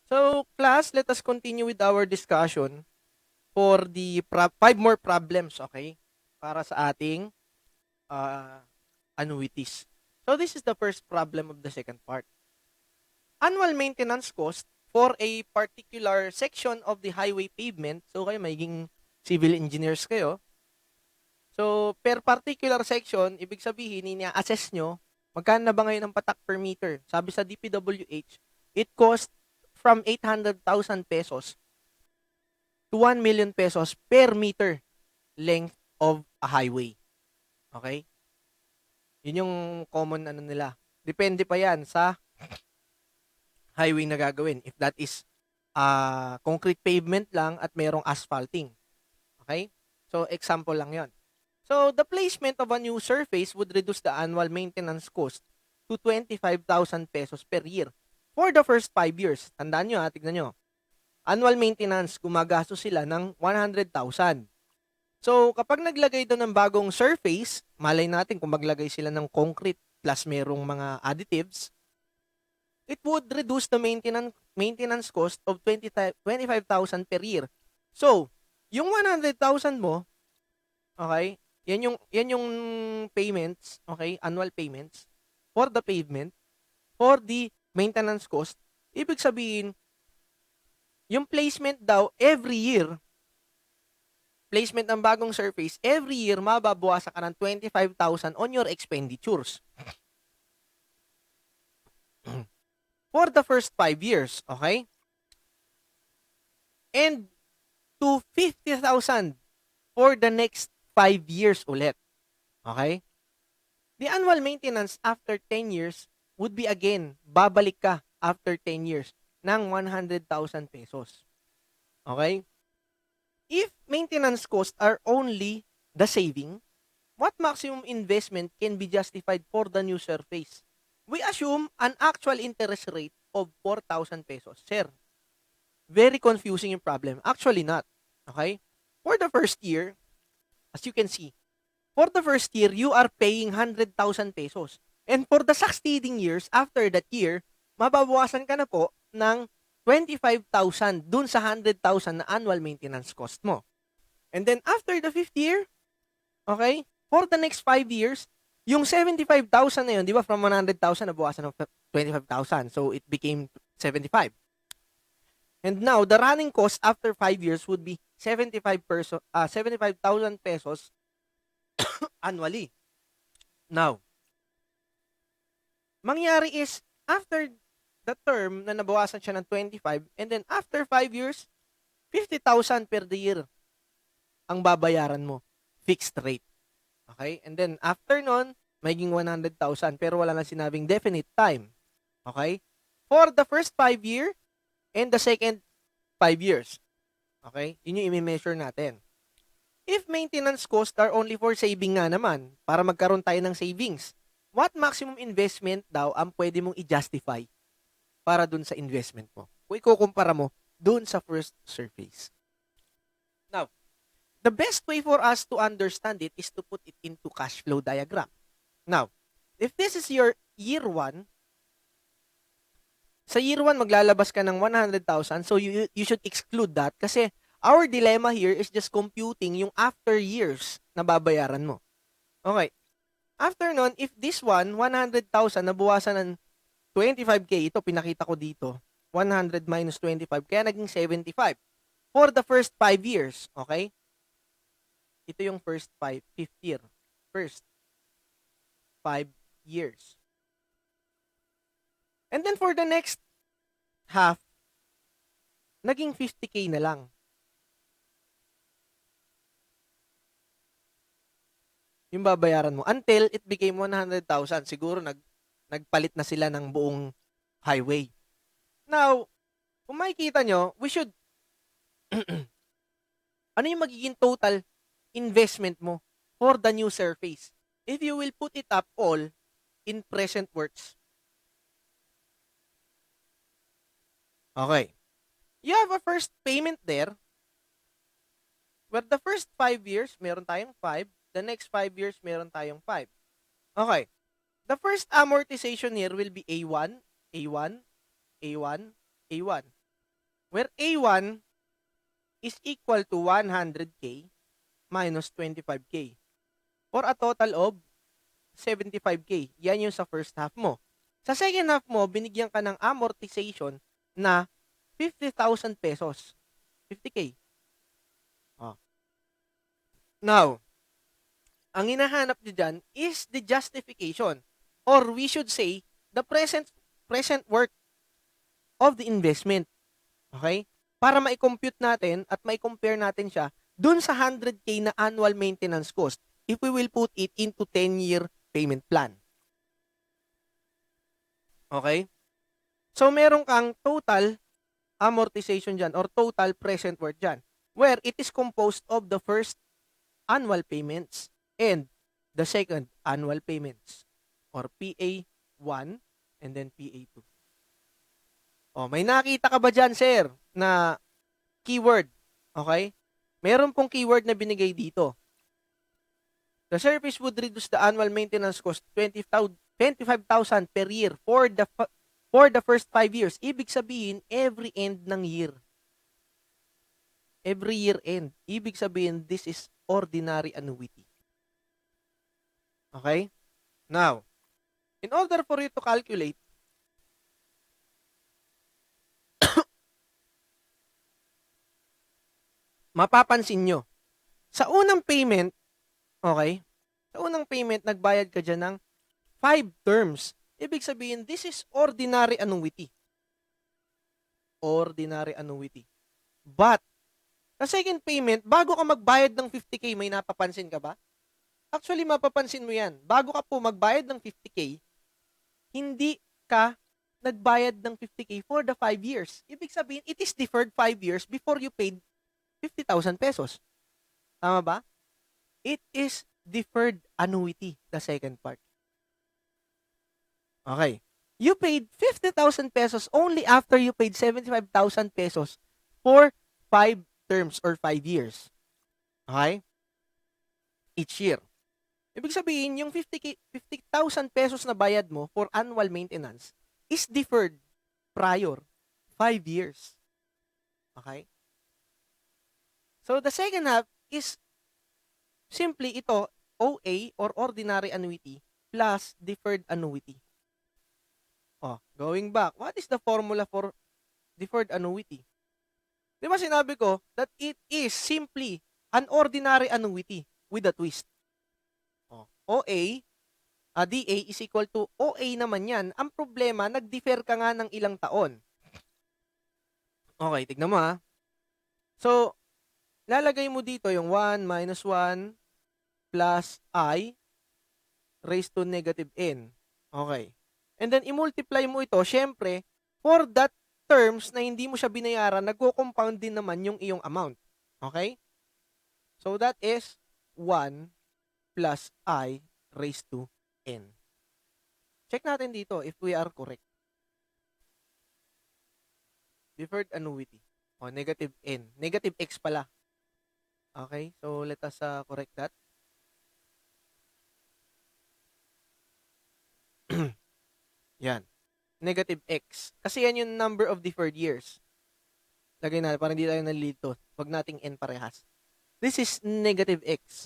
So, class, let us continue with our discussion for the 5 more problems, okay? Para sa ating uh, annuities. So, this is the first problem of the second part. Annual maintenance cost for a particular section of the highway pavement. So, kayo magiging civil engineers kayo. So, per particular section, ibig sabihin, ina-assess nyo, magkano na ba ngayon ang patak per meter? Sabi sa DPWH, it costs from 800,000 pesos to 1 million pesos per meter length of a highway. Okay? Yun yung common ano nila. Depende pa yan sa highway na gagawin. If that is concrete pavement lang at mayroong asphalting. Okay? So, example lang yon. So, the placement of a new surface would reduce the annual maintenance cost to 25,000 pesos per year for the first 5 years. Tandaan nyo tignan nyo. Annual maintenance, gumagastos sila ng 100,000. So, kapag naglagay doon ng bagong surface, malay natin kung maglagay sila ng concrete plus merong mga additives, it would reduce the maintenance cost of 25,000 per year. So, yung 100,000 mo, okay, yan yung payments, okay, annual payments for the pavement, for the maintenance cost. Ibig sabihin, yung placement daw every year, placement ng bagong surface, every year mababawasan ka ng 25,000 on your expenditures. For the first 5 years, okay? And to 50,000 for the next 5 years ulit. Okay? The annual maintenance after 10 years would be again, babalik ka after 10 years ng 100,000 pesos. Okay? If maintenance costs are only the saving, what maximum investment can be justified for the new surface? We assume an actual interest rate of 4,000 pesos. Sir, very confusing yung problem. Actually not. Okay? For the first year, as you can see, for the first year, you are paying 100,000 pesos. And for the succeeding years, after that year, mababawasan ka na po ng 25,000 dun sa 100,000 na annual maintenance cost mo. And then after the 5th year, okay, for the next 5 years, yung 75,000 na yun, di ba, from 100,000, nabawasan ng 25,000. So, it became 75. And now, the running cost after 5 years would be 75,000 pesos annually. Now, mangyari is, after the term na nabawasan siya ng 25, and then after 5 years, 50,000 per year ang babayaran mo. Fixed rate. Okay? And then, after nun, maging 100,000, pero wala na sinabing definite time. Okay? For the first 5 year, and the second 5 years. Okay? Yun yung i-measure natin. If maintenance costs are only for saving nga naman, para magkaroon tayo ng savings, what maximum investment daw ang pwede mong i-justify para dun sa investment mo? Kung ikukumpara mo dun sa first surface. Now, the best way for us to understand it is to put it into cash flow diagram. Now, if this is your year 1, sa year 1 maglalabas ka ng 100,000, so you should exclude that kasi our dilemma here is just computing yung after years na babayaran mo. Okay. After nun, if this one, 100,000, nabuwasan ng 25K, ito pinakita ko dito, 100 minus 25, kaya naging 75. For the first 5 years, okay? Ito yung first 5th year. First 5 years. And then for the next half, naging 50K na lang. Yung babayaran mo until it became 100,000. Siguro nagpalit na sila ng buong highway. Now, kung makikita nyo, we should ano yung magiging total investment mo for the new surface if you will put it up all in present works? Okay. You have a first payment there where the first 5 years, meron tayong 5. The next 5 years, meron tayong 5. Okay. The first amortization year will be A1, A1, A1, A1. where A1 is equal to 100K minus 25K for a total of 75K. Yan yung sa first half mo. Sa second half mo, binigyan ka ng amortization na 50,000 pesos. 50K. Oh. Now, ang hinahanap nyo dyan is the justification, or we should say, the present worth of the investment. Okay? Para ma-compute natin at ma-compare natin siya dun sa 100K na annual maintenance cost if we will put it into 10-year payment plan. Okay? So, meron kang total amortization dyan or total present worth dyan where it is composed of the first annual payments and the second annual payments or PA1 and then PA2. Oh, may nakita ka ba dyan, sir, na keyword? Okay? Meron pong keyword na binigay dito. The service would reduce the annual maintenance cost 25,000 per year for the first 5 years. Ibig sabihin, every end ng year. Every year end. Ibig sabihin, this is ordinary annuity. Okay? Now, in order for you to calculate, mapapansin nyo, sa unang payment, okay, sa unang payment, nagbayad ka dyan ng 5 terms. Ibig sabihin, this is ordinary annuity. Ordinary annuity. But, sa second payment, bago ka magbayad ng 50K, may napapansin ka ba? Actually, mapapansin mo yan. Bago ka po magbayad ng 50K, hindi ka nagbayad ng 50K for the 5 years. Ibig sabihin, it is deferred 5 years before you paid 50,000 pesos. Tama ba? It is deferred annuity, the second part. Okay. You paid 50,000 pesos only after you paid 75,000 pesos for 5 terms or 5 years. Okay? Each year. Ibig sabihin, yung 50,000 pesos na bayad mo for annual maintenance is deferred prior 5 years. Okay? So, the second half is simply ito, OA or ordinary annuity plus deferred annuity. Oh, going back, what is the formula for deferred annuity? Di ba sinabi ko that it is simply an ordinary annuity with a twist. Oh, OA, DA is equal to OA naman yan. Ang problema, nag-defer ka nga ng ilang taon. Okay, tignan mo ha. So, lalagay mo dito yung 1 minus 1 plus I raised to negative n. Okay. And then, i-multiply mo ito. Syempre, for that terms na hindi mo siya binayaran, nagko-compound din naman yung iyong amount. Okay? So, that is 1 plus I raised to n. Check natin dito if we are correct. Deferred annuity. O, negative n. Negative x pala. Okay? So, let us correct that. Yan. Negative x. Kasi yan yung number of deferred years. Lagay natin, para hindi tayo nalilito. Huwag nating n parehas. This is negative x.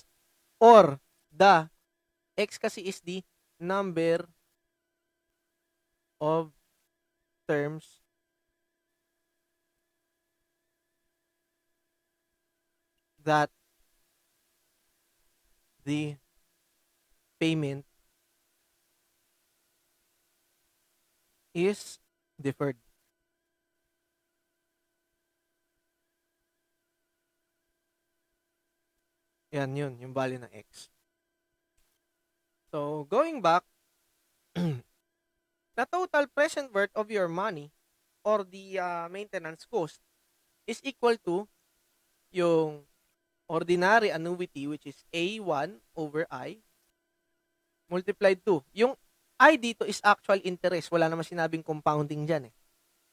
Or, the x kasi is the number of terms that the payment is deferred. Yan yun, yung value ng x. So, going back, the total present worth of your money or the maintenance cost is equal to yung ordinary annuity which is A1 over I multiplied to. Yung I dito is actual interest. Wala naman sinabing compounding dyan eh.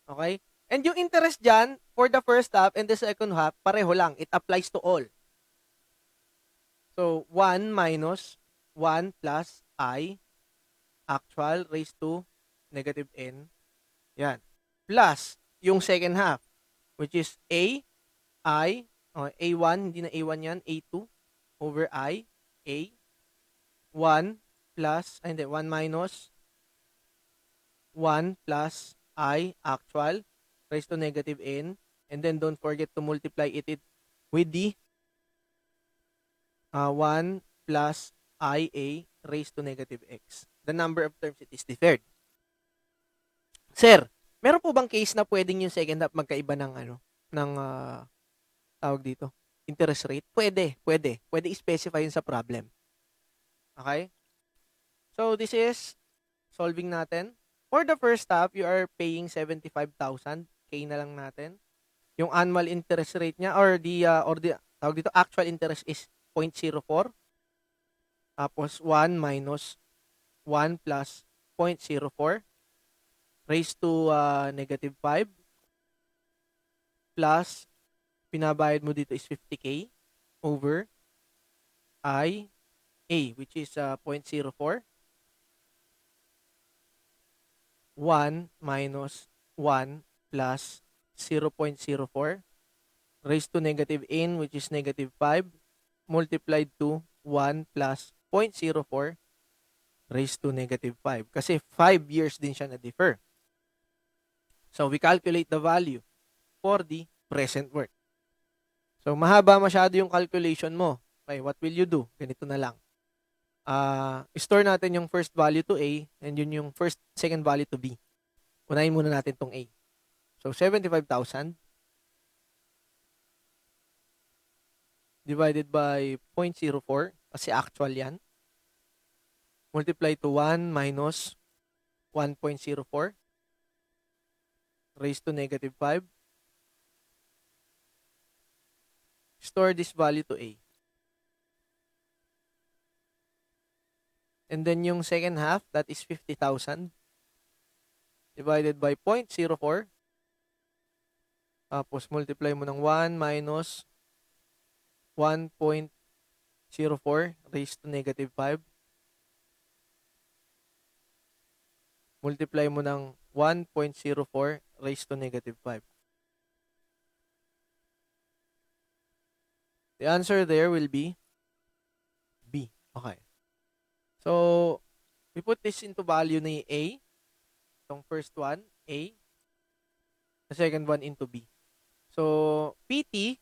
Okay? And yung interest dyan for the first half and the second half, pareho lang. It applies to all. So, 1 minus 1 plus I actual raised to negative n. Yan. Plus, yung second half. which is A1, hindi na A1 yan, A2 over A1 plus, hindi, 1 minus 1 plus I actual raised to negative n, and then don't forget to multiply it with the 1 plus IA raised to negative x. The number of terms it is deferred. Sir, meron po bang case na pwedeng yung second half magkaiba ng ng tawag dito, interest rate? Pwede i-specify yun sa problem. Okay? So this is solving natin. For the first half, you are paying 75,000. K na lang natin. Yung annual interest rate niya or the tawag dito, actual interest is 0.04. Tapos 1 minus 1 plus 0.04 raised to negative 5 plus pinabayad mo dito is 50K over IA, which is 0.04. 1 minus 1 plus 0.04 raised to negative n, which is negative 5, multiplied to 1 plus 0.04 raised to negative 5. Kasi 5 years din siya na-defer. So, we calculate the value for the present work. So, mahaba masyado yung calculation mo. Okay, what will you do? Ganito na lang. Store natin yung first value to A and yun yung second value to B. Unahin muna natin tong A. So, 75,000 divided by 0.04 kasi actual yan. Multiply to 1 minus 1.04 raised to negative 5. Store this value to A. And then yung second half, that is 50,000 divided by 0.04. Tapos multiply mo ng 1 minus 1.04 raised to negative 5. Multiply mo ng 1.04 raised to negative 5. The answer there will be B. Okay. So, we put this into value ni A. Itong first one, A. The second one into B. So, PT,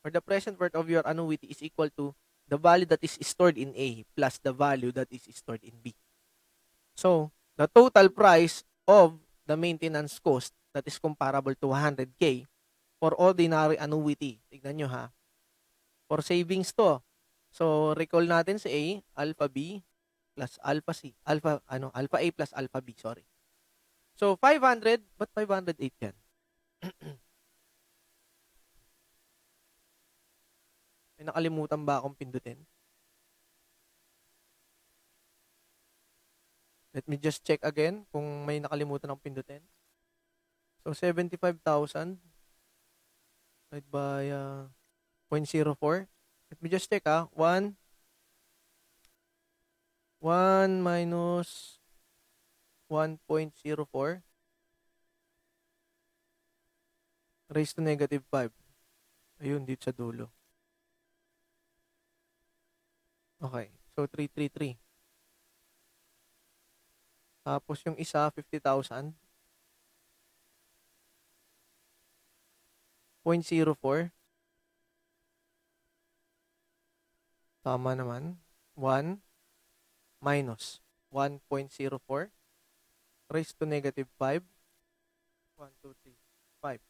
or the present worth of your annuity, is equal to the value that is stored in A plus the value that is stored in B. So, the total price of the maintenance cost that is comparable to 100K for ordinary annuity. Tignan nyo ha. For savings to. So, recall natin si A, alpha B plus alpha C. Alpha A plus alpha B, sorry. So, 500, but 508 yan? May nakalimutan ba akong pindutin? Let me just check again kung may nakalimutan akong pindutin. So, 75,000 divided by 0.04. Let me just check 1 minus 1.04 raised to negative 5. Ayun, dito sa dulo. Okay. So, 333. Tapos yung isa, 50,000. 0.04. Tama naman. 1 minus 1.04 raised to negative 5. 1, 2, 3, 5.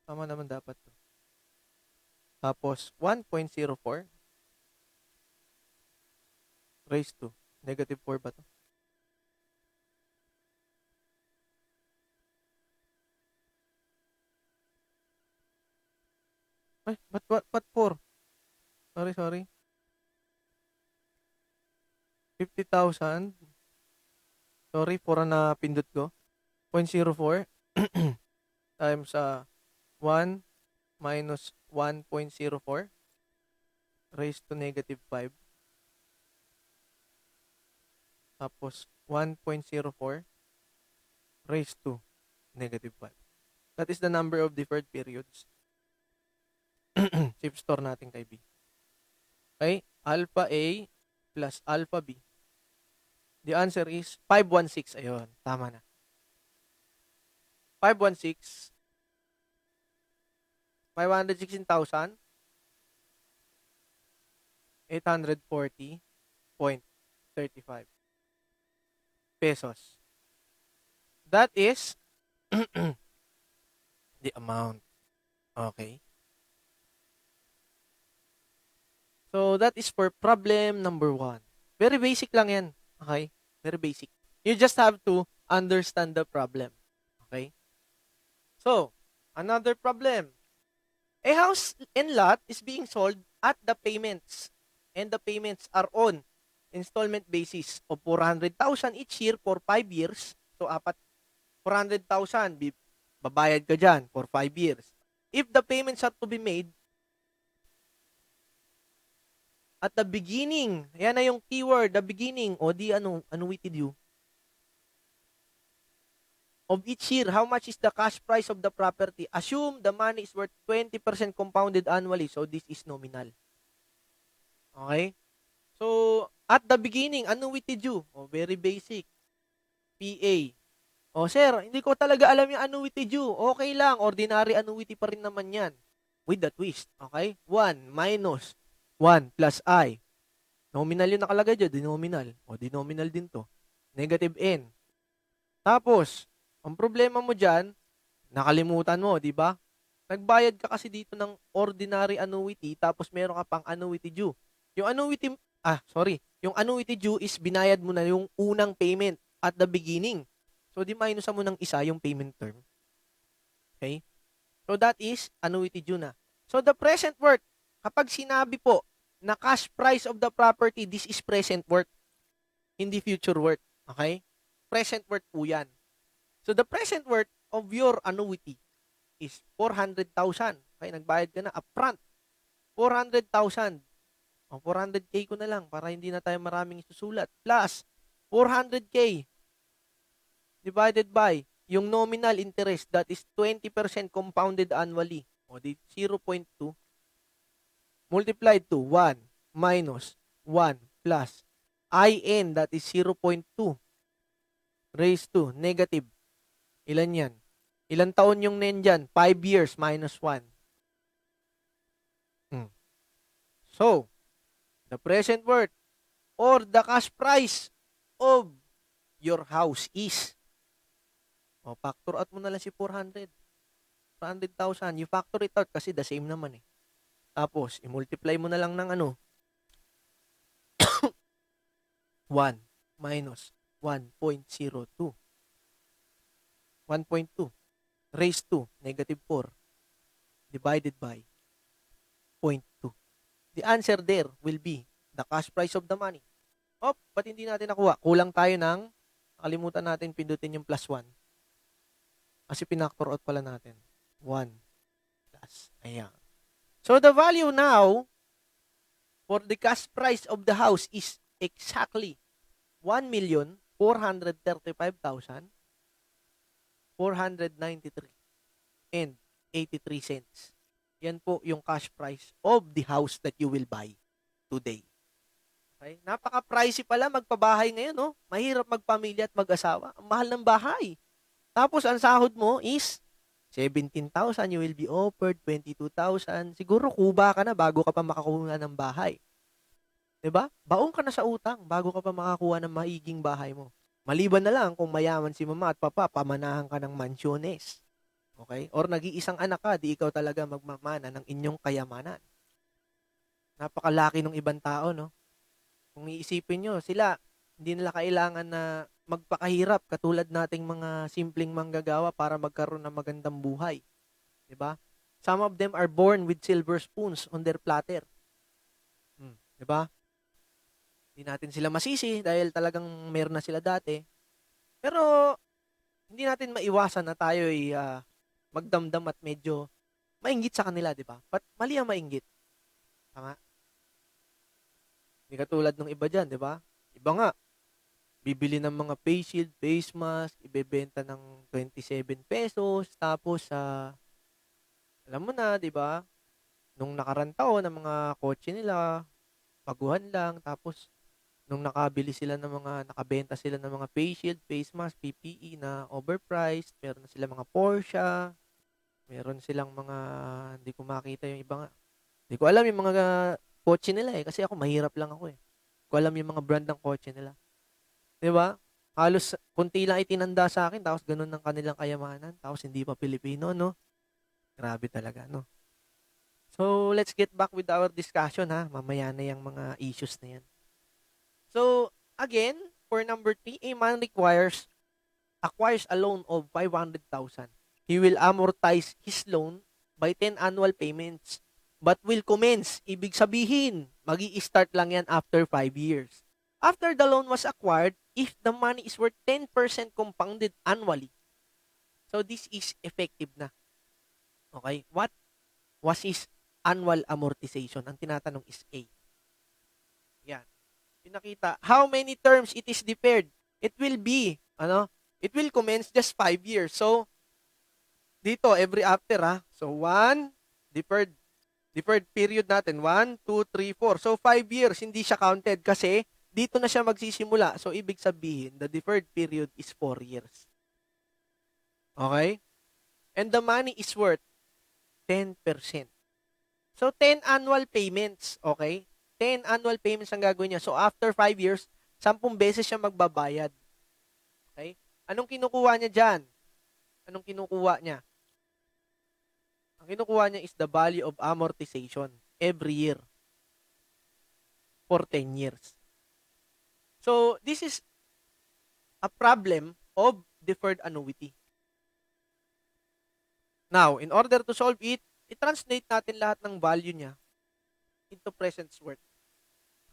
Tama naman dapat to. Tapos 1.04 raised to negative 4 ba to? Ay, what 4? Sorry. 50,000. Sorry, 4 na pindot ko. 0.04 times 1 minus 1.04 raised to negative 5. Tapos 1.04 raised to negative 5. That is the number of deferred periods. Shift store natin kay B. Okay? Alpha A plus alpha B. The answer is 516. Ayun, tama na. 516, 516,840.35 pesos. That is the amount. Okay. So, that is for problem number 1. Very basic lang yan. Okay? Very basic. You just have to understand the problem. Okay? So, another problem. A house and lot is being sold at the payments. And the payments are on installment basis of 400,000 each year for 5 years. So, 400,000, babayad ka dyan for 5 years. If the payments are to be made at the beginning, yan na yung keyword, the beginning, o di annuity due, of each year, how much is the cash price of the property? Assume the money is worth 20% compounded annually, so this is nominal. Okay? So, at the beginning, annuity due, very basic, PA. Sir, hindi ko talaga alam yung annuity due. Okay lang, ordinary annuity pa rin naman yan. With the twist, okay? 1 minus 1 plus I. Nominal yung nakalagay dyan, denominal. Denominal din to. Negative N. Tapos, ang problema mo dyan, nakalimutan mo, di ba? Nagbayad ka kasi dito ng ordinary annuity, tapos meron ka pang annuity due. Yung annuity due is binayad mo na yung unang payment at the beginning. So, di minusan mo ng isa yung payment term. Okay? So, that is annuity due na. So, the present worth, kapag sinabi po na cash price of the property, this is present worth, hindi future worth. Okay? Present worth po yan. So, the present worth of your annuity is 400,000. Okay? Nagbayad ka na upfront. 400,000. 400K ko na lang para hindi na tayo maraming isusulat. Plus, 400K divided by yung nominal interest, that is 20% compounded annually. Di 0.2 multiplied to 1 minus 1 plus IN, that is 0.2 raised to negative. Ilan yan? Ilan taon yung nen dyan? 5 years minus 1. So, the present worth or the cash price of your house is, factor out mo na lang si 400,000. You factor it out kasi the same naman eh. Tapos, i-multiply mo na lang ng 1 minus 1.02. 1.2 raised to negative 4 divided by 0.2. The answer there will be the cash price of the money. Ba't hindi natin nakuha? Kulang tayo ng, nakalimutan natin pindutin yung plus 1. Kasi pinactor out pala natin. 1 plus. Ayan. So, the value now for the cash price of the house is exactly 1,435,493 and 83 cents. Yan po yung cash price of the house that you will buy today. Okay? Napaka-pricey pala magpabahay ngayon, no? Mahirap magpamilya at mag-asawa. Ang mahal ng bahay. Tapos, ang sahod mo is 17,000, you will be offered 22,000. Siguro kuba ka na bago ka pa makakuha ng bahay. 'Di ba? Baon ka na sa utang bago ka pa makakuha ng maiging bahay mo. Maliban na lang kung mayaman si mama at papa, pamanahan ka ng mansyones. Okay? Or nag-iisang anak ka, di ikaw talaga magmamana ng inyong kayamanan. Napakalaki ng ibang tao, no? Kung iisipin nyo, sila, hindi nila kailangan na magpakahirap katulad nating mga simpleng manggagawa para magkaroon ng magandang buhay. 'Di ba? Some of them are born with silver spoons on their platter. 'Di ba? Hindi natin sila masisi dahil talagang meron na sila dati. Pero hindi natin maiwasan na tayo ay magdamdam at medyo mainggit sa kanila, 'di ba? Mali ang mainggit. Tama? Hindi katulad ng iba diyan, 'di ba? Iba nga bibili ng mga face shield, face mask, ibebenta ng 27 pesos, tapos alam mo na, 'di ba? Nung nakarang taon ng mga kotse nila, baguhan lang, tapos nung nakabenta sila ng mga face shield, face mask, PPE na overpriced, meron na sila mga Porsche, meron silang mga, hindi ko makita yung iba nga. Hindi ko alam yung mga kotse nila kasi ako mahirap lang ako eh. Hindi ko alam yung mga brand ng kotse nila. 'Di ba? Halos konti lang itinanda sa akin tapos ganun ng kanilang kayamanan, tapos hindi pa Pilipino, no? Grabe talaga, no? So, let's get back with our discussion ha. Mamaya na yung mga issues na yan. So, again, for number 3, a man acquires a loan of 500,000. He will amortize his loan by 10 annual payments but will commence. Ibig sabihin, magi-start lang yan after 5 years. After the loan was acquired, if the money is worth 10% compounded annually, so this is effective na. Okay? What was his annual amortization? Ang tinatanong is A. Yan. Pinakita, how many terms it is deferred? It will be, it will commence just 5 years. So, dito, every after So, 1, deferred period natin, 1, 2, 3, 4. So, 5 years, hindi siya counted kasi dito na siya magsisimula. So, ibig sabihin, the deferred period is 4 years. Okay? And the money is worth 10%. So, 10 annual payments. Okay? 10 annual payments ang gagawin niya. So, after 5 years, 10 beses siya magbabayad. Okay? Anong kinukuha niya dyan? Anong kinukuha niya? Ang kinukuha niya is the value of amortization every year for 10 years. So, this is a problem of deferred annuity. Now, in order to solve it, i-translate natin lahat ng value niya into present worth.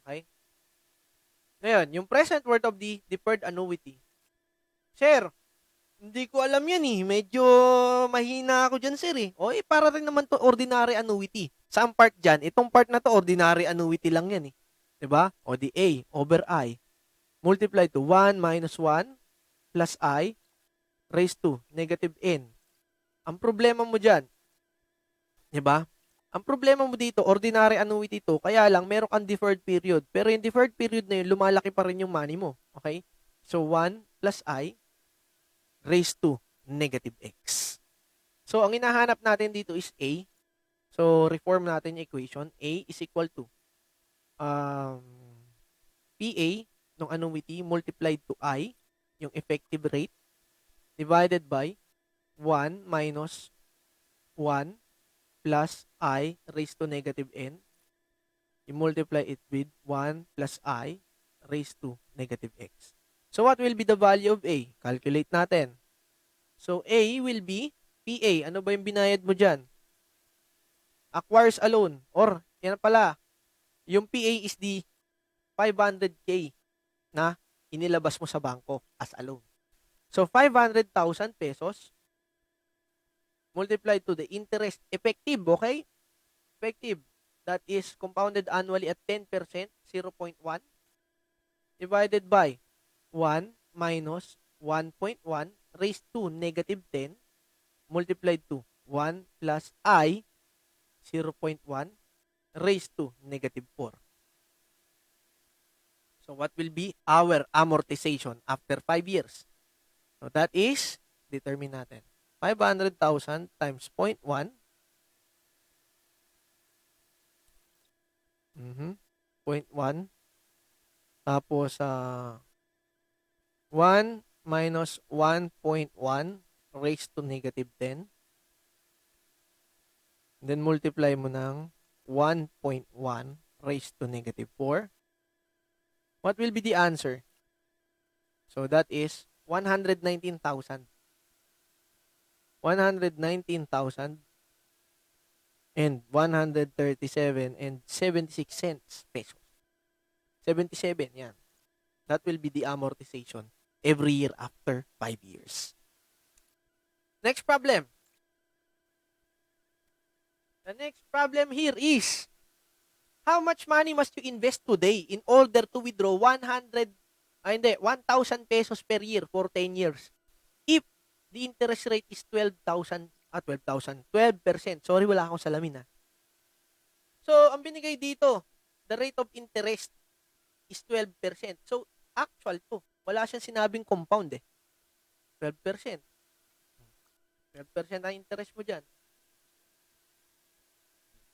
Okay? Ngayon, yung present worth of the deferred annuity. Sir, hindi ko alam yan eh. Medyo mahina ako dyan, sir eh. O para rin naman to ordinary annuity. Saan part dyan? Itong part na to, ordinary annuity lang yan eh. Diba? O di A over I multiply to 1 minus 1 plus I raised to negative N. Ang problema mo dyan, diba? Ang problema mo dito, ordinary annuity to, kaya lang meron kang deferred period. Pero yung deferred period na yun, lumalaki pa rin yung money mo. Okay? So, 1 plus I raised to negative X. So, ang hinahanap natin dito is A. So, reform natin yung equation. A is equal to PA ng annuity multiplied to I, yung effective rate, divided by 1 minus 1 plus I raised to negative N. You multiply it with 1 plus I raised to negative X. So, what will be the value of A? Calculate natin. So, A will be PA. Ano ba yung binayad mo dyan? Acquires a loan. Or, yan pala, yung PA is the 500K na inilabas mo sa bangko as a loan. So, 500,000 pesos multiplied to the interest effective, okay? Effective. That is compounded annually at 10%, 0.1, divided by 1 minus 1.1 raised to negative 10 multiplied to 1 plus I 0.1 raised to negative 4. So, what will be our amortization after 5 years? So, that is, determine natin. 500,000 times 0.1. 0.1. Tapos, 1 minus 1.1 raised to negative 10. Then, multiply mo ng 1.1 raised to negative 4. What will be the answer? So, that is 119,000. 119,000 and 137 and 76 cents pesos. 77, yan. That will be the amortization every year after 5 years. Next problem. The next problem here is, how much money must you invest today in order to withdraw 100 Hindi, 1,000 pesos per year for 10 years. If the interest rate is 12%. Sorry, wala akong salamin ha. So, ang binigay dito, the rate of interest is 12%. So, actual to. Wala siyang sinabing compound eh. 12%. 12% ang interest mo dyan.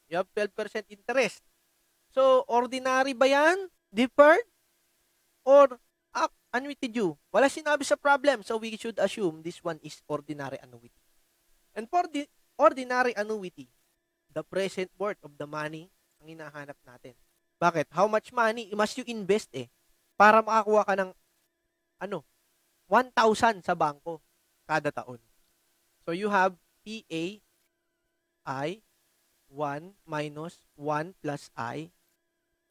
You have 12% interest. So, ordinary ba yan? Deferred? Or annuity due? Wala sinabi sa problem. So, we should assume this one is ordinary annuity. And for the ordinary annuity, the present worth of the money ang hinahanap natin. Bakit? How much money must you invest para makakuha ka ng 1,000 sa bangko kada taon. So you have PAI 1 minus 1 plus I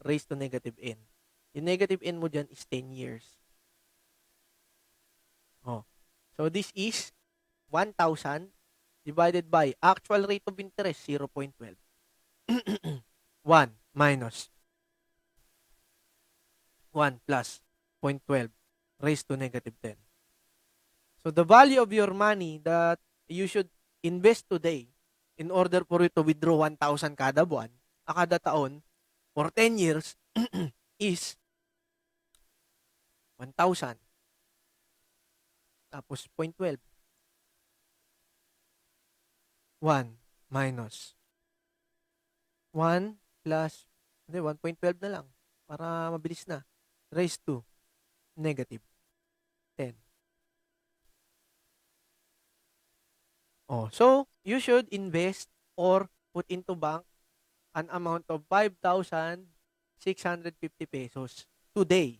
raised to negative n. Yung negative n mo dyan is 10 years. So this is 1,000 divided by actual rate of interest, 0.12. 1 minus 1 plus 0.12 raised to negative 10. So the value of your money that you should invest today in order for you to withdraw 1,000 kada buwan, kada taon, for 10 years, is 1,000. Tapos 0.12. 1 minus 1 plus, 1.12 na lang para mabilis na. Raised to negative 10. So you should invest or put into bank an amount of 5,650 pesos today.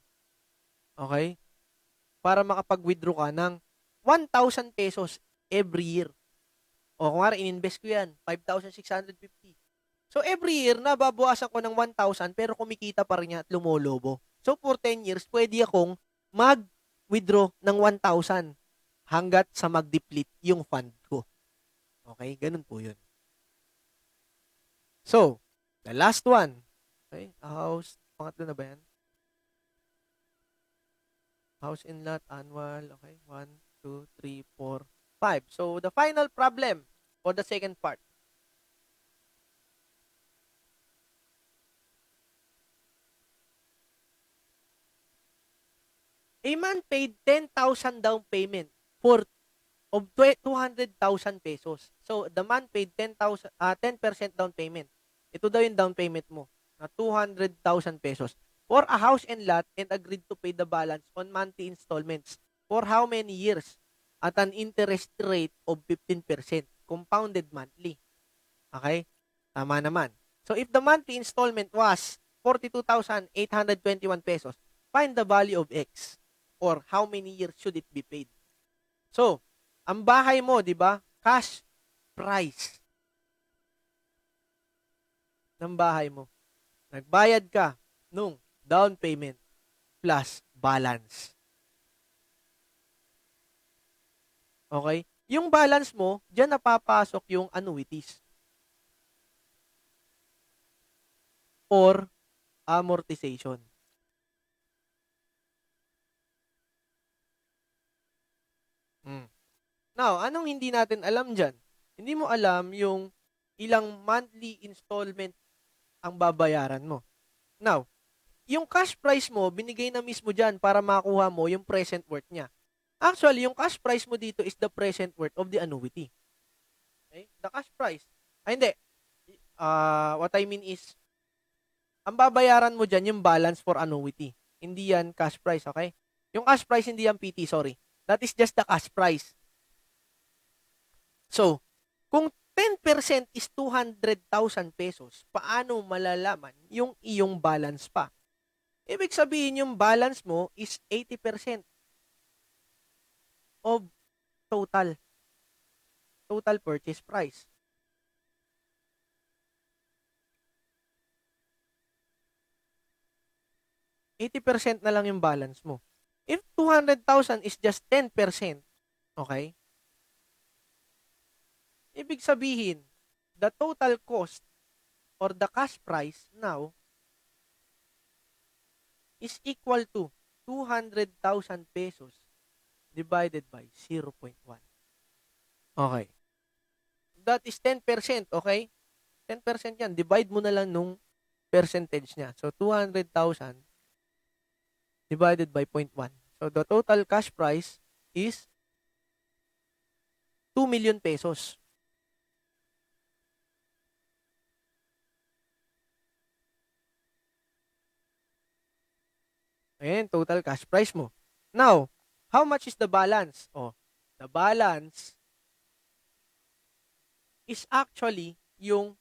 Okay? Para makapag-withdraw ka ng 1,000 pesos every year. Kung nga in-invest ko yan, 5,650. So every year, nababawasan ko ng 1,000 pero kumikita pa rin niya at lumolobo. So for 10 years, pwede akong mag-withdraw ng 1,000 hanggat sa mag-deplete yung fund ko. Okay? Ganun po yun. So, the last one. Okay? House. Pangatlo na ba yan? House and lot, annual. Okay? 1, 2, 3, 4, 5. So, the final problem for the second part. A man paid 10,000 down payment for of 200,000 pesos. So, the man paid 10% down payment. Ito daw yung down payment mo na 200,000 pesos for a house and lot and agreed to pay the balance on monthly installments for how many years at an interest rate of 15% compounded monthly. Okay? Tama naman. So, if the monthly installment was 42,821 pesos, find the value of X or how many years should it be paid. So, ang bahay mo, di ba? Cash price ng bahay mo. Nagbayad ka nung down payment plus balance. Okay? Yung balance mo, diyan napapasok yung annuities or amortization. Now, anong hindi natin alam dyan? Hindi mo alam yung ilang monthly installment ang babayaran mo. Now, yung cash price mo, binigay na mismo dyan para makuha mo yung present worth niya. Actually, yung cash price mo dito is the present worth of the annuity. Okay? The cash price. Hindi. What I mean is, ang babayaran mo dyan yung balance for annuity. Hindi yan cash price, okay? Yung cash price, hindi yan PT, sorry. That is just the cash price. So, kung 10% is 200,000 pesos, paano malalaman yung iyong balance pa? Ibig sabihin yung balance mo is 80% of total purchase price. %80 na lang yung balance mo. If 200,000 is just 10%, okay? Ibig sabihin, the total cost or the cash price now is equal to 200,000 pesos divided by 0.1. Okay. That is 10%, okay? 10% yan. Divide mo na lang nung percentage niya. So, 200,000 divided by 0.1. So, the total cash price is 2 million pesos. Ayan, total cash price mo. Now, how much is the balance? Oh, the balance is actually yung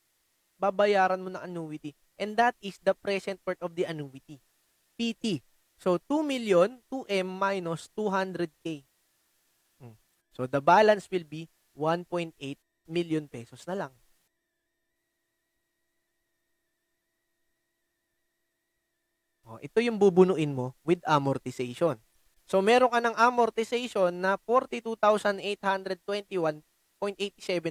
babayaran mo na annuity. And that is the present worth of the annuity. PT. So, 2 million, 2M minus 200K. So, the balance will be 1.8 million pesos na lang. Ito yung bubunuin mo with amortization. So, meron ka ng amortization na 42,821.87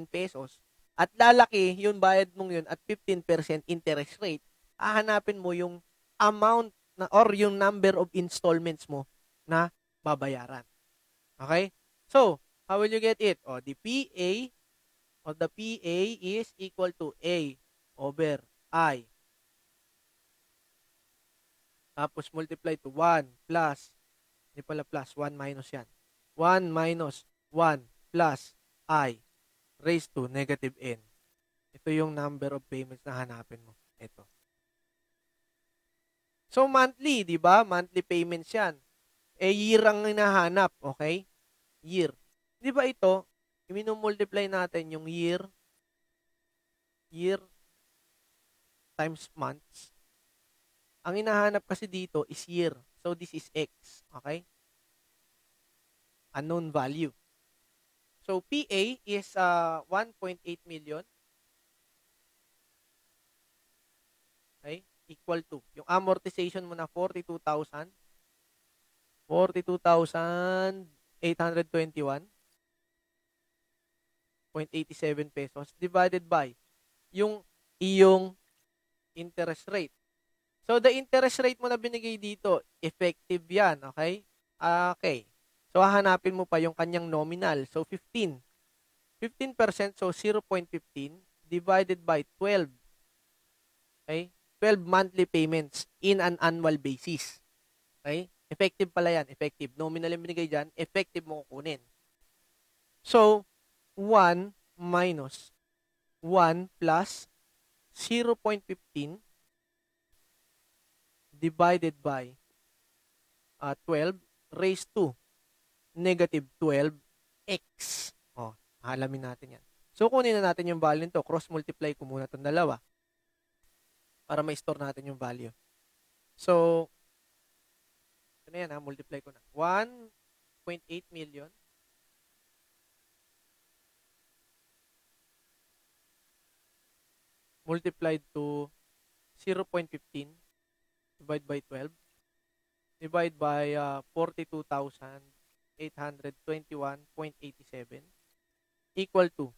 pesos at lalaki yung bayad mong yun at 15% interest rate. Hahanapin mo yung amount na or yung number of installments mo na babayaran. Okay? So, how will you get it? The PA is equal to A over I. Tapos multiply to 1 plus, hindi pala plus, 1 minus yan. 1 minus 1 plus I raised to negative N. Ito yung number of payments na hanapin mo. Ito. So, monthly, di ba? Monthly payments yan. Year ang hinahanap, okay? Year. Di ba ito, i-multiply natin yung year times months. Ang hinahanap kasi dito is year. So, this is X. Okay? Unknown value. So, PA is 1.8 million. Okay? Equal to. Yung amortization mo na 42,000. 42,821.87 pesos divided by yung iyong interest rate. So, the interest rate mo na binigay dito, effective yan, okay? Okay. So, hahanapin mo pa yung kanyang nominal. So, 15. 15%, so 0.15 divided by 12. Okay? 12 monthly payments in an annual basis. Okay? Effective pala yan. Effective. Nominal yung binigay dyan, effective mo kukunin. So, 1 minus 1 plus 0.15 divided by 12 raised to negative 12x. Alamin natin yan. So, kunin na natin yung value nito. Cross-multiply ko muna itong dalawa para ma-store natin yung value. So, ito na yan, multiply ko na. 1.8 million multiplied to 0.15 divide by 12 divide by 42,821.87 equal to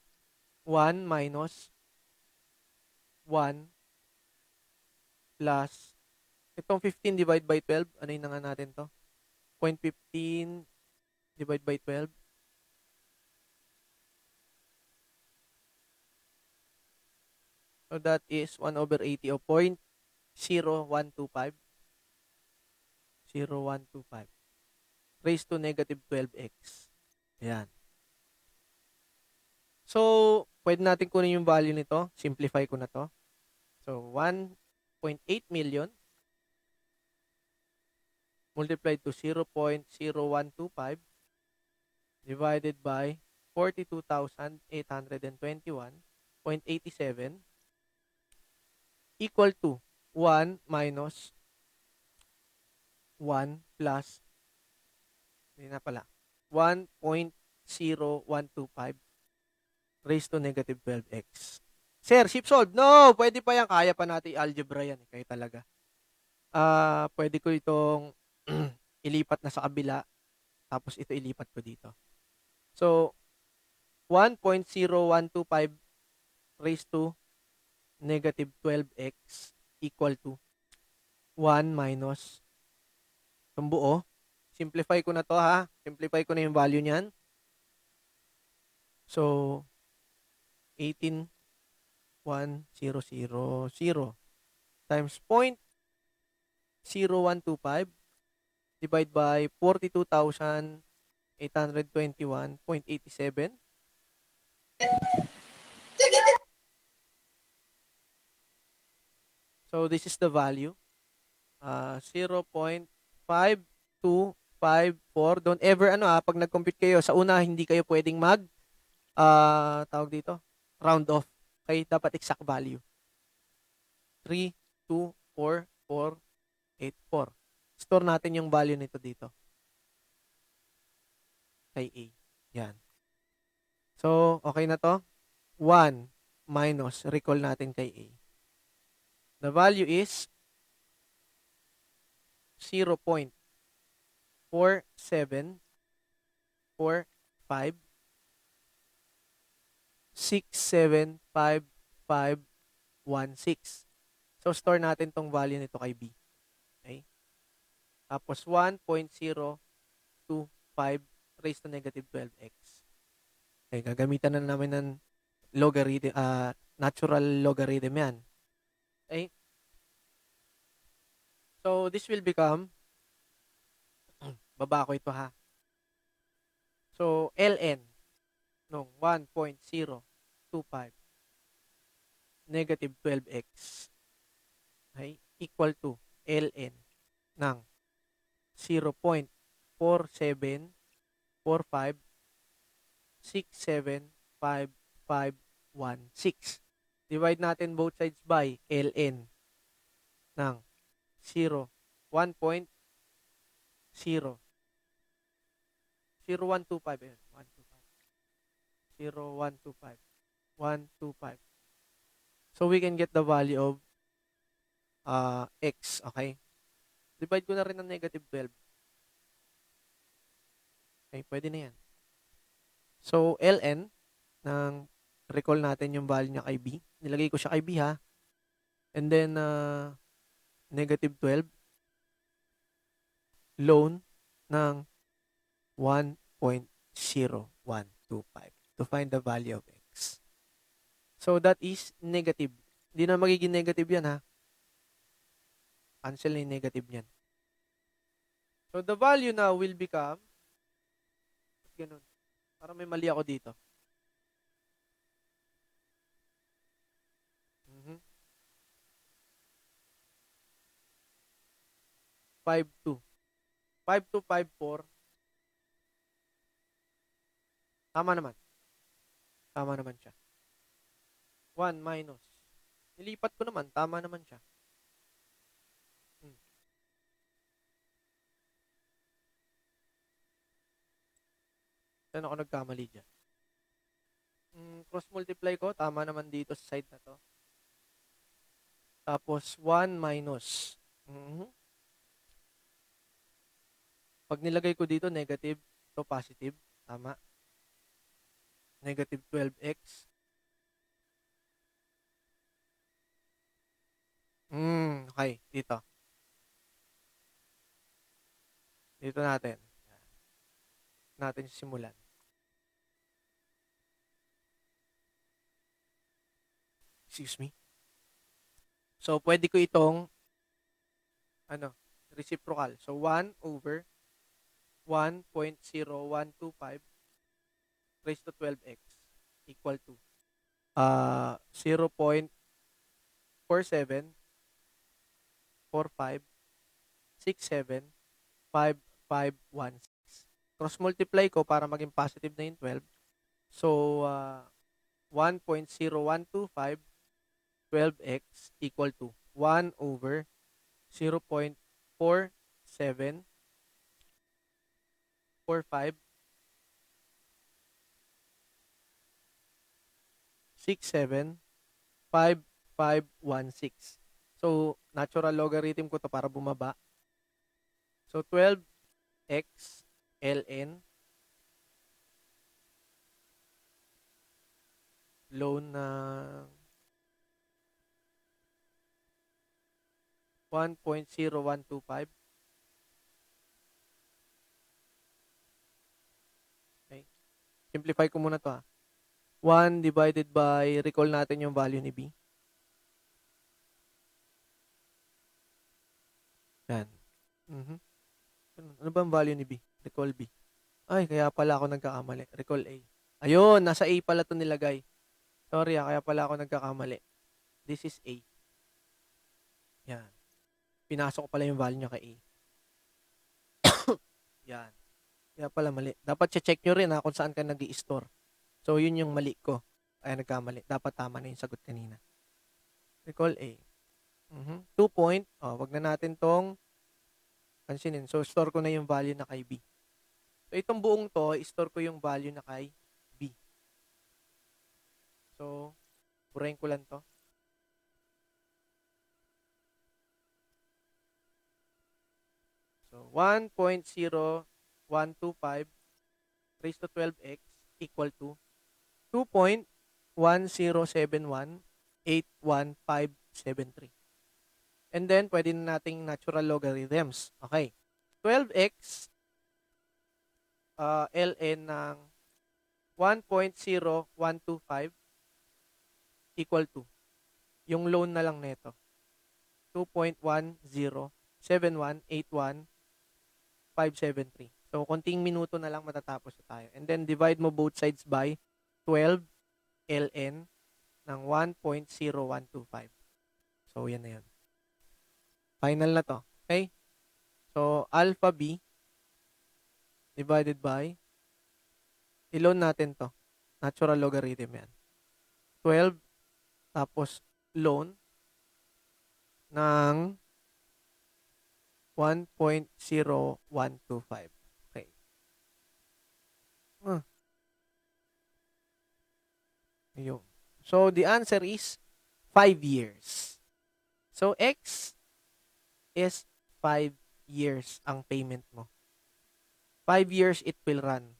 1 minus 1 plus itong 15 divide by 12, ano yun na nga natin to? 0.15 divide by 12. So that is 1 over 80 o 0.0125. 0.125 raised to negative 12x. Ayan. So, pwede natin kunin yung value nito. Simplify ko na to. So, 1.8 million multiplied to 0.0125 divided by 42,821.87 equal to 1 minus 1 plus, hindi na pala, 1.0125 raised to negative 12x. Sir, ship solved. No, pwede pa yan. Kaya pa natin algebra yan. Kaya talaga. Pwede ko itong ilipat na sa kabila. Tapos ito ilipat ko dito. So, 1.0125 raised to negative 12x equal to 1 minus itong buo, Simplify ko na to ha. Simplify ko na yung value niyan. So, 18,1,000 times 0.0125 divide by 42,821.87. So, this is the value. 0.5254. Don't ever, pag nag-compute kayo, sa una, hindi kayo pwedeng tawag dito, round off. Okay, dapat exact value. 3,2,4,4,8,4. Store natin yung value nito dito. Kay A. Yan. So, okay na to. 1 minus, recall natin kay A. The value is 0.4745675516. So, store natin tong value nito kay B. Okay? Tapos, 1.025 raised to negative 12x. Okay, gagamitan na namin ng logarithm, natural logarithm yan. Okay? So, this will become, baba ko ito ha. So, ln nung 1.025 negative 12x ay equal to ln ng 0.4745675516. Divide natin both sides by ln ng 1.0 0125 ayun, 125 125. So we can get the value of x, okay? Divide ko na rin ng negative 12. Okay, pwede na yan. So ln ng recall natin yung value niya kay B. Nilagay ko siya kay B ha. And then negative 12 loan ng 1.0125 to find the value of x. So that is negative. Hindi na magiging negative yan ha. Cancel na yung negative niyan. So the value now will become, ganun. Parang may mali ako dito. 52. 5254. Tama naman. Tama naman siya. 1 minus. Nilipat ko naman. Tama naman siya. Saan ako nagkamali dyan? Cross multiply ko. Tama naman dito sa side na to. Tapos 1 minus. Pag nilagay ko dito, negative. Ito positive. Tama. Negative 12x. Okay. Dito. Dito natin. Natin simulan. Excuse me. So, pwede ko itong reciprocal. So, 1 over 1.0125 raised to 12x equal to 0.4745675516. Cross multiply ko para maging positive na yung 12. So, 1.0125 12x equal to 1 over 0.4745675516. So, natural logarithm ko to para bumaba. So, 12x ln loan ng 1.0125 Simplify ko muna to 1 divided by, recall natin yung value ni B. Yan. Ano ba ang value ni B? Recall B. Ay, kaya pala ako nagkakamali. Recall A. Ayun, nasa A pala to nilagay. Sorry kaya pala ako nagkakamali. This is A. Yan. Pinasok ko pala yung value niya kay A. Yan. Kaya pala mali. Dapat check nyo rin kung saan ka nag-i-store. So, yun yung mali ko. Kaya nagkamali. Dapat tama na yung sagot kanina. Recall A. 2 point. Wag na natin tong pansinin. So, store ko na yung value na kay B. So, itong buong to, i-store ko yung value na kay B. So, burahin ko lang to. So, 1.0125 raised to 12x equal to 2.107181.573. And then, pwede na nating natural logarithms. Okay. 12x ln ng 1.0125 equal to yung loan na lang nito. 2.107181.573. So, konting minuto na lang matatapos na tayo. And then, divide mo both sides by 12 ln ng 1.0125. So, yan na yan. Final na to. Okay? So, alpha B divided by, i-loan natin to. Natural logarithm yan. 12 tapos loan ng 1.0125. Okay. Ayun. So, the answer is 5 years. So, X is 5 years ang payment mo. 5 years it will run.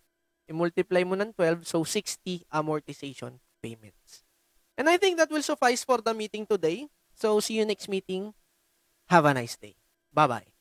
I-multiply mo ng 12, so 60 amortization payments. And I think that will suffice for the meeting today. So, see you next meeting. Have a nice day. Bye-bye.